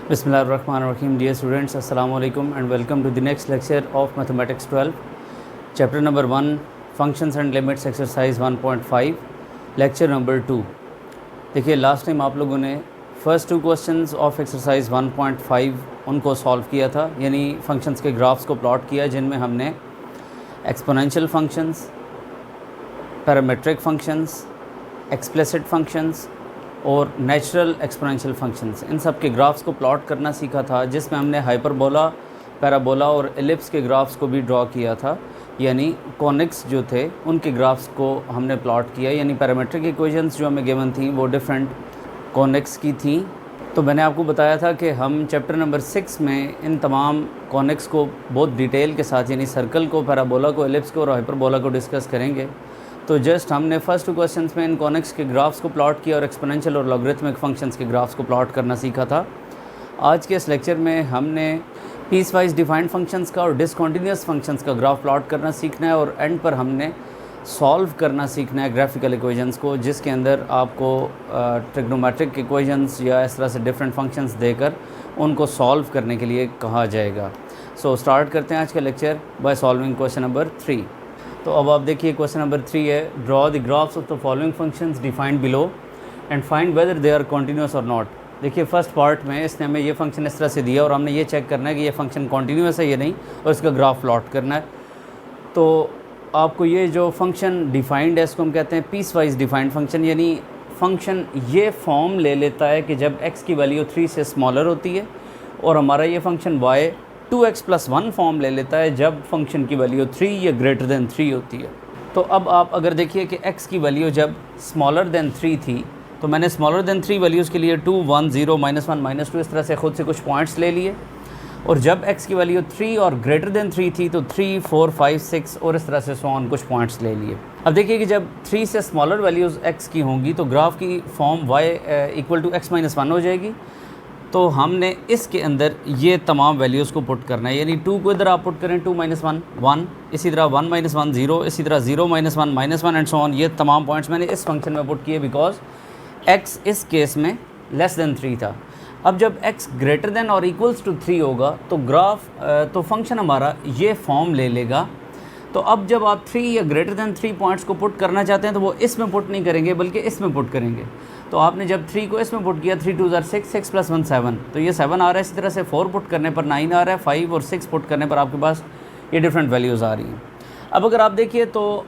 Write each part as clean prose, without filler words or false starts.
Bismillahirrahmanirrahim. Dear students, Assalamu alaikum and welcome to the next lecture of Mathematics 12. Chapter number 1, Functions and Limits, Exercise 1.5, Lecture number 2. देखिए last time आप लोगों ने first two questions of exercise 1.5 उनको solve किया था, यानी functions के graphs को प्लॉट किया, जिनमें हमने exponential functions, parametric functions, explicit functions और नेचुरल एक्सपोनेंशियल फंक्शंस, इन सब के ग्राफ्स को प्लॉट करना सीखा था, जिसमें हमने हाइपरबोला, पैराबोला और एलिप्स के ग्राफ्स को भी ड्रॉ किया था, यानी कॉनिक्स जो थे उनके ग्राफ्स को हमने प्लॉट किया, यानी पैरामेट्रिक इक्वेशंस जो हमें गिवन थी वो डिफरेंट कॉनिक्स की थी। तो मैंने आपको बताया था कि हम चैप्टर नंबर 6 में इन तमाम कॉनिक्स को बहुत डिटेल के साथ, यानी सर्कल को, पैराबोला को, एलिप्स को और हाइपरबोला को डिस्कस करेंगे। तो जस्ट हमने फर्स्ट टू क्वेश्चंस में इन कॉनिक्स के ग्राफ्स को प्लॉट किया और एक्सपोनेंशियल और लॉगरिथमिक फंक्शंस के ग्राफ्स को प्लॉट करना सीखा था। आज के इस लेक्चर में हमने पीस वाइज डिफाइंड फंक्शंस का और डिसकंटिन्यूअस फंक्शंस का ग्राफ प्लॉट करना सीखना है, और एंड पर हमने सॉल्व करना सीखना है ग्राफिकल इक्वेशंस को, जिसके अंदर आपको ट्रिग्नोमेट्रिक इक्वेशंस या इस तरह से डिफरेंट फंक्शंस देकर उनको सॉल्व करने के लिए कहा जाएगा। सो स्टार्ट करते हैं आज का lecture by solving question number 3। तो अब आप देखिए क्वेश्चन नंबर 3 है, draw the graphs of the following functions defined below and find whether they are continuous or not. देखिए फर्स्ट पार्ट में इसने हमें ये फंक्शन इस तरह से दिया और हमने ये चेक करना है कि ये फंक्शन कॉन्टीन्यूअस है या नहीं, और इसका ग्राफ प्लॉट करना है। तो आपको ये जो फंक्शन डिफाइंड है इसको हम कहते हैं पीस वाइज डिफाइंड फंक्शन, यानी फंक्शन ये फॉर्म ले लेता है कि जब x की वैल्यू 3 से स्मॉलर होती है, और हमारा ये फंक्शन y 2x+1 फॉर्म ले लेता है जब फंक्शन की वैल्यू 3 या ग्रेटर दैन 3 होती है। तो अब आप अगर देखिए कि x की वैल्यू जब स्मॉलर दैन 3 थी, तो मैंने स्मॉलर दैन 3 वैल्यूज़ के लिए 2, 1, 0, -1, -2 इस तरह से ख़ुद से कुछ पॉइंट्स ले लिए, और जब x की वैल्यू 3 और ग्रेटर दैन 3 थी तो 3, 4, 5, 6 और इस तरह से सो ऑन कुछ पॉइंट्स ले लिए। अब देखिए कि जब 3 से स्मॉलर वैल्यूज़ x की होंगी तो ग्राफ की फॉर्म y = x-1 हो जाएगी। तो हमने इसके अंदर ये तमाम वैल्यूज़ को पुट करना है, यानी 2 को इधर आप पुट करें, 2 - 1 1, इसी तरह 1 - 1 0, इसी तरह 0 - 1 -1 एंड सो ऑन। ये तमाम पॉइंट्स मैंने इस फंक्शन में पुट किए बिकॉज x इस केस में लेस दैन 3 था। अब जब x ग्रेटर दैन और इक्वल्स टू 3 होगा तो ग्राफ तो फंक्शन हमारा ये फॉर्म ले लेगा। तो अब जब आप 3 या ग्रेटर दैन 3 पॉइंट्स को पुट करना चाहते हैं तो वो इसमें पुट नहीं करेंगे बल्कि इसमें पुट करेंगे। तो आपने जब 3 को इसमें पुट किया, 3 2 6, 6 + 1 7, तो ये 7 आ रहा है। इसी तरह से 4 पुट करने पर 9 आ रहा है, 5 और 6 पुट करने पर आपके पास ये डिफरेंट वैल्यूज़ आ रही हैं। अब अगर आप देखिए तो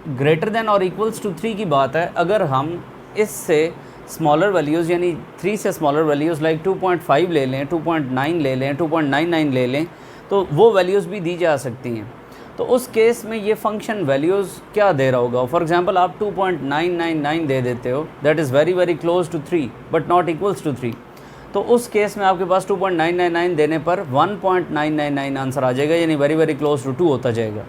ग्रेटर दैन और इक्वल्स टू 3 की बात है, अगर हम इससे स्मॉलर वैल्यूज़ यानी 3 से स्मॉलर वैल्यूज़ लाइक 2.5 ले लें, 2.9 ले लें, 2.99 ले लें, तो वो वैल्यूज़ भी दी जा सकती हैं। तो उस केस में ये फंक्शन वैल्यूज़ क्या दे रहा होगा? फॉर एग्जांपल आप 2.999 दे देते हो, that is very very close to 3 but not equals to 3। तो उस केस में आपके पास 2.999 देने पर 1.999 आंसर आ जाएगा, यानी वेरी वेरी क्लोज टू 2 होता जाएगा।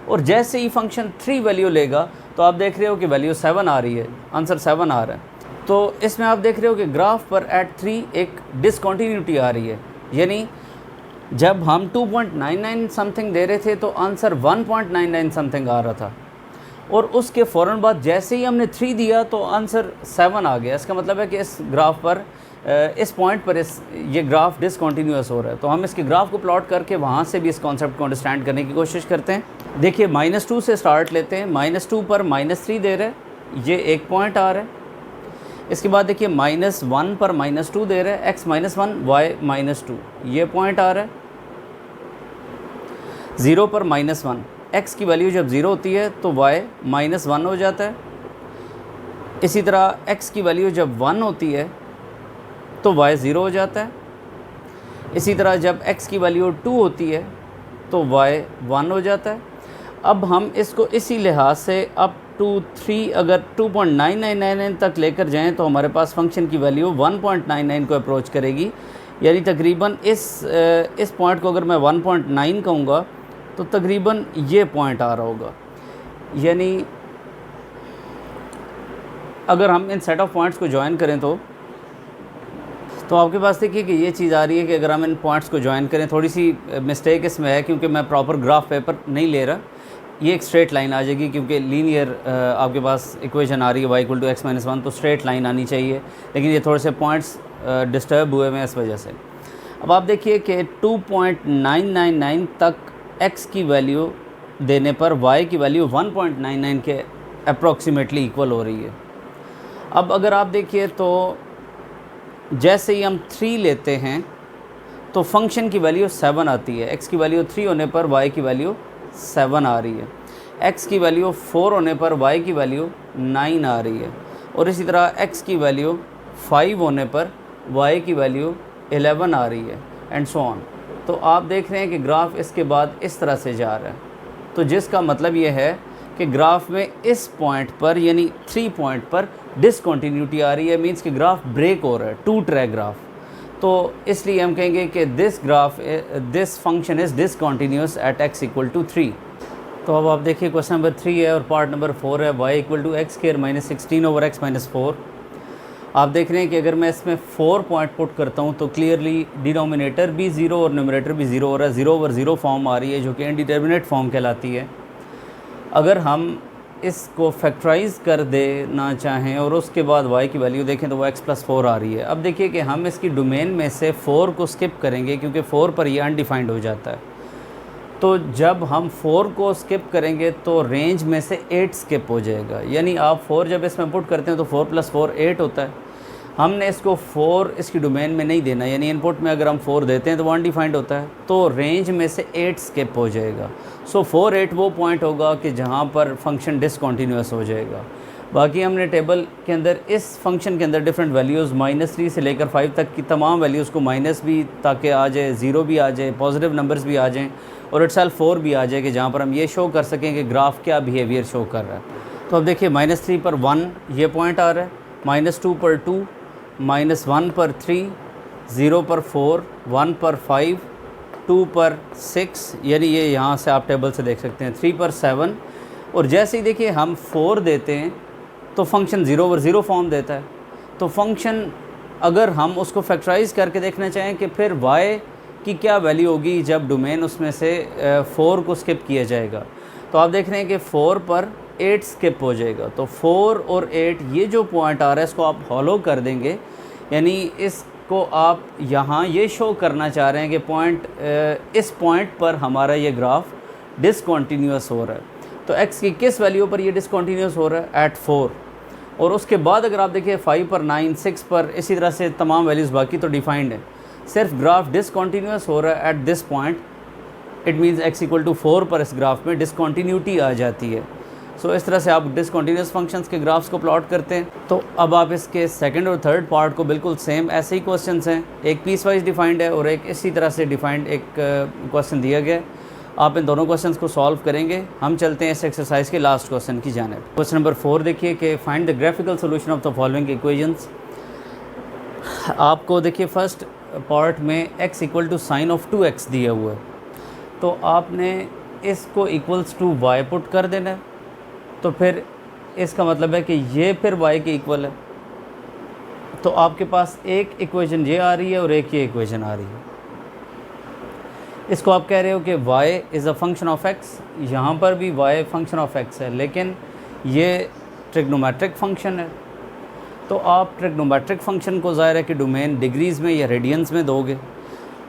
और जैसे ही फंक्शन 3 वैल्यू लेगा तो आप देख रहे हो कि वैल्यू 7 आ रही है, आंसर 7 आ रहा है। तो इसमें आप देख रहे हो कि ग्राफ पर एट 3 एक डिसकंटिन्यूटी आ रही है, यानी जब हम 2.99 समथिंग दे रहे थे तो आंसर 1.99 समथिंग आ रहा था, और उसके फ़ौरन बाद जैसे ही हमने 3 दिया तो आंसर 7 आ गया। इसका मतलब है कि इस ग्राफ पर इस पॉइंट पर ये ग्राफ डिसकंटिन्यूअस हो रहा है। तो हम इसके ग्राफ को प्लॉट करके वहाँ से भी इस कॉन्सेप्ट को अंडरस्टैंड करने की कोशिश करते हैं। देखिए -2 से स्टार्ट लेते हैं, -2 पर -3 दे रहे हैं, ये एक पॉइंट आ रहा है। इसके बाद देखिए -1 पर -2 दे रहे हैं, x - 1 y -2, ये पॉइंट आ रहा है। 0 पर -1, x की वैल्यू जब 0 होती है तो y -1 हो जाता है। इसी तरह x की वैल्यू जब 1 होती है तो y 0 हो जाता है। इसी तरह जब x की वैल्यू 2 होती है तो y 1 हो जाता है। अब हम इसको इसी लिहाज से अप टू 3 अगर 2.999 तक लेकर जाएं तो हमारे पास फंक्शन की वैल्यू 1.99 को अप्रोच करेगी, यानी तकरीबन इस पॉइंट को अगर मैं 1.9 कहूँगा तो तकरीबन ये पॉइंट आ रहा होगा। यानी अगर हम इन सेट ऑफ पॉइंट्स को ज्वाइन करें तो आपके पास देखिए कि ये चीज़ आ रही है कि अगर हम इन पॉइंट्स को ज्वाइन करें, थोड़ी सी मिस्टेक इसमें है क्योंकि मैं प्रॉपर ग्राफ पेपर नहीं ले रहा, ये एक स्ट्रेट लाइन आ जाएगी क्योंकि लीनियर आपके पास इक्वेशन आ रही है y = x - 1, तो स्ट्रेट लाइन आनी चाहिए, लेकिन ये थोड़े से पॉइंट्स डिस्टर्ब हुए हैं इस वजह से। अब आप देखिए कि 2.999 तक x की वैल्यू देने पर y की वैल्यू 1.99 के अप्रॉक्सीमेटली इक्वल हो रही है। अब अगर आप देखिए तो जैसे ही हम 3 लेते हैं तो फंक्शन की वैल्यू 7 आती है। x की वैल्यू 3 होने पर y की वैल्यू 7 आ रही है। x की वैल्यू 4 होने पर y की वैल्यू 9 आ रही है। और इसी तरह x की वैल्यू 5 होने पर y की वैल्यू 11 आ रही है, एंड सो ऑन। तो आप देख रहे हैं कि ग्राफ इसके बाद इस तरह से जा रहा है, तो जिसका मतलब ये है कि ग्राफ में इस पॉइंट पर यानी 3 पॉइंट पर डिसकंटिन्यूटी आ रही है, मींस कि ग्राफ ब्रेक हो रहा है, टूट रहा है ग्राफ। तो इसलिए हम कहेंगे कि this function is discontinuous at x equal to 3। तो अब आप देखिए क्वेश्चन नंबर 3 है और पार्ट नंबर 4 है, y equal to x square minus 16 over x minus 4। आप देख रहे हैं कि अगर मैं इसमें 4 पॉइंट पुट करता हूँ तो क्लियरली डिनोमिनेटर भी 0 और न्यूमरेटर भी 0 हो रहा है, 0 ओवर 0 फॉर्म आ रही है जो कि इनडिटर्मिनेट फॉर्म कहलाती है। अगर हम इसको फैक्टराइज कर देना चाहें और उसके बाद y की वैल्यू देखें तो वो x प्लस 4 आ रही है। अब देखिए कि हम इसकी डोमेन में से 4 को स्किप करेंगे क्योंकि 4 पर ये अनडिफाइंड हो जाता है। तो जब हम 4 को स्किप करेंगे तो रेंज में से 8 स्किप हो जाएगा, यानी आप 4 जब इसमें पुट करते हैं तो 4 प्लस 4 8 होता है। हमने इसको 4 इसकी डोमेन में नहीं देना, यानी इनपुट में अगर हम 4 देते हैं तो वो अनडिफाइंड होता है, तो रेंज में से 8 स्किप हो जाएगा। सो 4 8 वो पॉइंट होगा कि जहाँ पर फंक्शन डिसकंटिन्यूअस हो जाएगा। बाकी हमने टेबल के अंदर इस फंक्शन के अंदर डिफरेंट वैल्यूज़ -3 से लेकर 5 तक की तमाम वैल्यूज़ को माइनस भी ताकि आ जाए, 0 भी आ जाए, पॉजिटिव नंबर्स भी आ जाएँ और इटसेल्फ 4 भी आ जाए कि जहाँ पर हम ये शो कर सकें कि ग्राफ क्या बिहेवियर शो कर रहा है। तो अब देखिए -3 पर 1 ये पॉइंट आ रहा है, -2 पर 2, -1 पर 3, 0 पर 4, 1 पर 5, 2 पर 6, यानी ये यहाँ से आप टेबल से देख सकते हैं, 3 पर 7। और जैसे ही देखिए हम 4 देते हैं तो फंक्शन 0 ओवर 0 फॉर्म देता है। तो फंक्शन अगर हम उसको फैक्टराइज करके देखना चाहें कि फिर y की क्या वैल्यू होगी जब डोमेन उसमें से 4 को स्किप किया जाएगा, तो आप देख रहे हैं कि 4 पर 8 स्किप हो जाएगा। तो 4 और 8 ये जो पॉइंट आ रहा है इसको आप हॉलो कर देंगे, यानी इसको आप यहाँ ये शो करना चाह रहे हैं कि इस पॉइंट पर हमारा ये ग्राफ डिसकंटिन्यूअस हो रहा है। तो x की किस वैल्यू पर ये डिसकंटिन्यूअस हो रहा है? एट 4। और उसके बाद अगर आप देखिए 5 पर 9, 6 पर, इसी तरह से तमाम वैल्यूज़ बाकी तो डिफाइंड है, सिर्फ ग्राफ डिसकंटिन्यूअस हो रहा है at this point. It means x equal to 4 पर इस ग्राफ में डिसकंटिन्यूटी आ जाती है। सो इस तरह से आप डिसकंटिन्यूअस फंक्शंस के ग्राफ्स को प्लॉट करते हैं। तो अब आप इसके सेकंड और थर्ड पार्ट को बिल्कुल सेम ऐसे ही क्वेश्चंस हैं, एक पीस वाइज डिफाइंड है और एक इसी तरह से डिफाइंड एक क्वेश्चन दिया गया है। आप इन दोनों क्वेश्चंस को सॉल्व करेंगे। हम चलते हैं इस एक्सरसाइज के लास्ट क्वेश्चन की जानिब। क्वेश्चन नंबर 4 देखिए कि find the graphical solution of the following equations. आपको देखिए फर्स्ट पार्ट में x equal to sine of 2x दिया हुआ है, तो आपने इसको इक्वल्स टू y पुट कर देना है। तो फिर इसका मतलब है कि ये फिर y के इक्वल है। तो आपके पास एक इक्वेशन ये आ रही है और एक ये इक्वेशन आ रही है। इसको आप कह रहे हो कि y is a function of x, यहाँ पर भी y फंक्शन ऑफ x है, लेकिन ये ट्रिग्नोमेट्रिक फंक्शन है। तो आप ट्रिग्नोमेट्रिक फंक्शन को ज़ाहिर है कि डोमेन डिग्रीज़ में या रेडियंस में दोगे,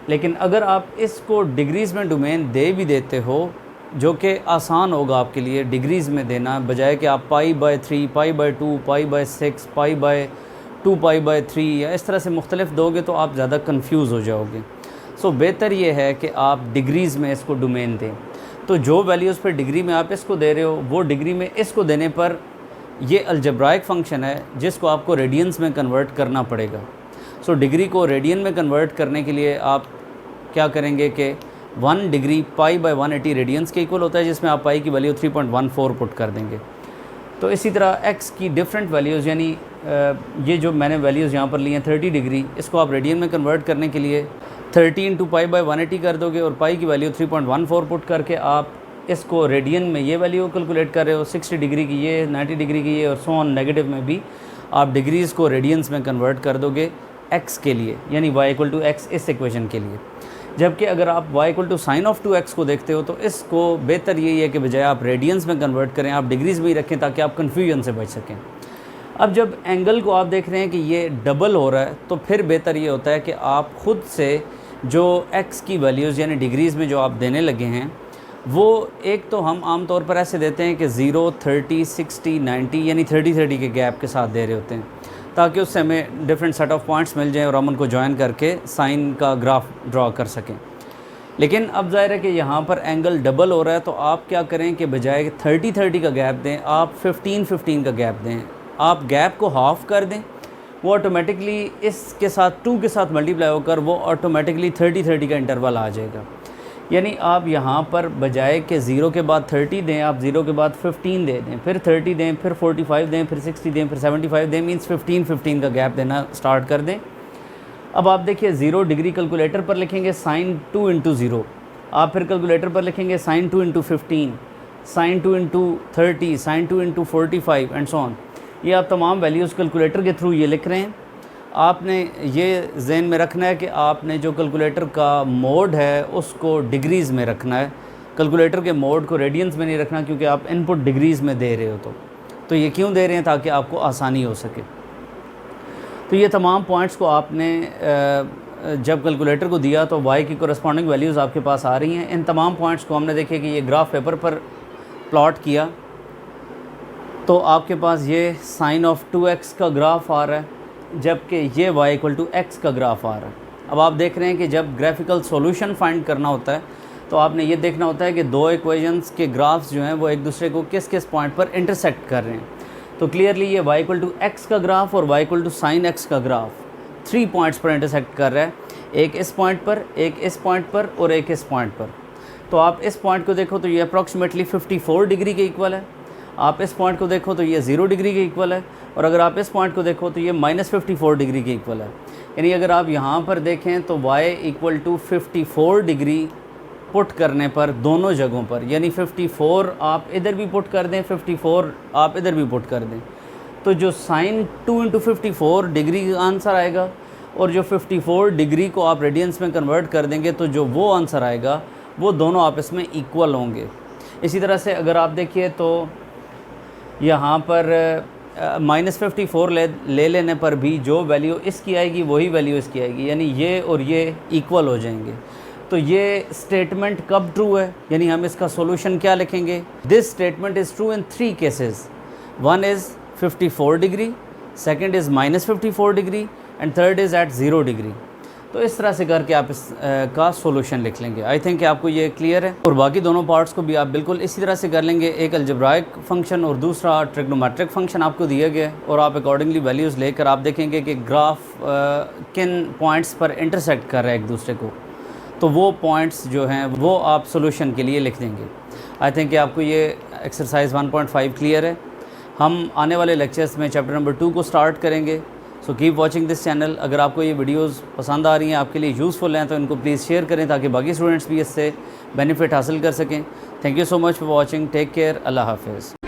लेकिन अगर आप इसको डिग्रीज़ में डोमेन दे भी देते हो, जो कि आसान होगा आपके लिए डिग्रीज़ में देना, बजाय कि आप π/3, π/2, π/6, π/2, π/3 या इस तरह से मुख्तलिफ दोगे तो आप ज़्यादा कंफ्यूज हो जाओगे। सो बेहतर ये है कि आप डिग्रीज़ में इसको डोमेन दें। तो जो वैल्यूज़ पर डिग्री में आप इसको दे रहे हो, वो डिग्री में इसको देने पर ये अलजेब्राइक फ़ंक्शन है जिसको आपको रेडियंस में कन्वर्ट करना पड़ेगा। सो डिग्री को रेडियन में कन्वर्ट करने के लिए आप क्या करेंगे कि 1 डिग्री π/180 रेडियंस के इक्वल होता है, जिसमें आप पाई की वैल्यू 3.14 पुट कर देंगे। तो इसी तरह x की डिफरेंट वैल्यूज़, यानी ये जो मैंने वैल्यूज़ यहाँ पर ली हैं 30 डिग्री, इसको आप रेडियन में कन्वर्ट करने के लिए 30 × π/180 कर दोगे और पाई की वैल्यू 3.14 पुट करके आप इसको रेडियन में ये वैल्यू कैलकुलेट कर रहे हो, 60 डिग्री की ये, 90 डिग्री की ये, और सो ऑन नेगेटिव में भी आप डिग्रीज़ को रेडियंस में कन्वर्ट कर दोगे x के लिए, यानी y इक्वल टू x इस इक्वेशन के लिए। जबकि अगर आप y equal to sine of 2x को देखते हो तो इसको बेहतर यही है कि बजाय आप रेडियंस में कन्वर्ट करें, आप डिग्रीज़ में ही रखें ताकि आप कन्फ्यूजन से बच सकें। अब जब एंगल को आप देख रहे हैं कि ये डबल हो रहा है, तो फिर बेहतर ये होता है कि आप ख़ुद से जो x की वैल्यूज़ यानी डिग्रीज़ में जो आप देने लगे हैं वो एक तो हम आम तौर पर ऐसे देते हैं कि 0, 30, 60, 90 यानी 30 के गैप के साथ दे रहे होते हैं, ताकि उससे हमें डिफरेंट सेट ऑफ पॉइंट्स मिल जाएँ और हम उनको जॉइन करके साइन का ग्राफ ड्रॉ कर सकें। लेकिन अब ज़ाहिर है कि यहाँ पर एंगल डबल हो रहा है, तो आप क्या करें कि बजाय 30 का गैप दें, आप 15 का गैप दें। आप गैप को हाफ़ कर दें, वो ऑटोमेटिकली इसके साथ 2 के साथ मल्टीप्लाई होकर वो ऑटोमेटिकली 30 का इंटरवल आ जाएगा। यानी आप यहाँ पर बजाय के 0 के बाद 30 दें, आप 0 के बाद 15 दे दें, फिर 30 दें, फिर 45 दें, फिर 60 दें, फिर 75 दें, मीन्स 15 का गैप देना स्टार्ट कर दें। अब आप देखिए 0 डिग्री कैलकुलेटर पर लिखेंगे साइन 2 इंटू 0, आप फिर कैलकुलेटर पर लिखेंगे sine 2 into 15, sine 2 into 30, sine 2 into 45 and so on. ये आप तमाम वैल्यूज़ कैलकुलेटर के थ्रू ये लिख रहे हैं। आपने ये जहन में रखना है कि आपने जो कैलकुलेटर का मोड है उसको डिग्रीज़ में रखना है, कैलकुलेटर के मोड को रेडियंस में नहीं रखना, क्योंकि आप इनपुट डिग्रीज़ में दे रहे हो। तो ये क्यों दे रहे हैं? ताकि आपको आसानी हो सके। तो ये तमाम पॉइंट्स को आपने जब कैलकुलेटर को दिया तो y की कोरस्पॉन्डिंग वैल्यूज़ आपके पास आ रही हैं। इन तमाम पॉइंट्स को हमने देखे कि ये ग्राफ पेपर पर प्लॉट किया तो आपके पास ये साइन ऑफ 2x का ग्राफ आ रहा है, जबकि ये y इक्वल टू x का ग्राफ आ रहा है। अब आप देख रहे हैं कि जब ग्राफिकल सॉल्यूशन फाइंड करना होता है तो आपने ये देखना होता है कि दो इक्वेशंस के ग्राफ्स जो हैं वो एक दूसरे को किस किस पॉइंट पर इंटरसेक्ट कर रहे हैं। तो क्लियरली ये y इक्वल टू x का ग्राफ और y equal to sine x का ग्राफ 3 पॉइंट्स पर इंटरसेक्ट कर रहा है, एक इस पॉइंट पर, एक इस पॉइंट पर और एक इस पॉइंट पर। तो आप इस पॉइंट को देखो तो ये अप्रॉक्सीमेटली 54 डिग्री के इक्वल है, आप इस पॉइंट को देखो तो ये 0 डिग्री के इक्वल है, और अगर आप इस पॉइंट को देखो तो ये -54 डिग्री के इक्वल है। यानी अगर आप यहाँ पर देखें तो y equal to 54 degree put करने पर दोनों जगहों पर, यानी 54 आप इधर भी पुट कर दें, 54 आप इधर भी पुट कर दें, तो जो साइन 2 इंटू 54 डिग्री का आंसर आएगा और जो 54 डिग्री को आप रेडियंस में कन्वर्ट कर देंगे तो जो वो आंसर आएगा वो दोनों आपस में इक्वल होंगे। इसी तरह से अगर आप देखिए तो यहाँ पर -54 ले लेने पर भी जो वैल्यू इसकी आएगी वही वैल्यू इसकी आएगी, यानी ये और ये इक्वल हो जाएंगे। तो ये स्टेटमेंट कब ट्रू है, यानी हम इसका सॉल्यूशन क्या लिखेंगे? This statement is true in 3 cases. One is 54 degree, second is -54 degree and third is at 0 degree. तो इस तरह से करके आप इस का सॉल्यूशन लिख लेंगे। आई थिंक आपको ये क्लियर है। और बाकी दोनों पार्ट्स को भी आप बिल्कुल इसी तरह से कर लेंगे। एक अलजेब्राइक फंक्शन और दूसरा ट्रिग्नोमेट्रिक फंक्शन आपको दिया गया है, और आप अकॉर्डिंगली वैल्यूज़ लेकर आप देखेंगे कि ग्राफ किन पॉइंट्स पर इंटरसेक्ट कर रहा है एक दूसरे को, तो वो पॉइंट्स जो हैं वो आप सॉल्यूशन के लिए लिख देंगे। आई थिंक आपको ये एक्सरसाइज 1.5 क्लियर है। हम आने वाले लेक्चर्स में चैप्टर नंबर 2 को स्टार्ट करेंगे। So keep watching this channel. अगर आपको ये वीडियोस पसंद आ रही हैं, आपके लिए यूज़फुल हैं, तो इनको प्लीज़ शेयर करें ताकि बाकी स्टूडेंट्स भी इससे बेनिफिट हासिल कर सकें। Thank you so much for watching. Take care. अल्लाह हाफिज़।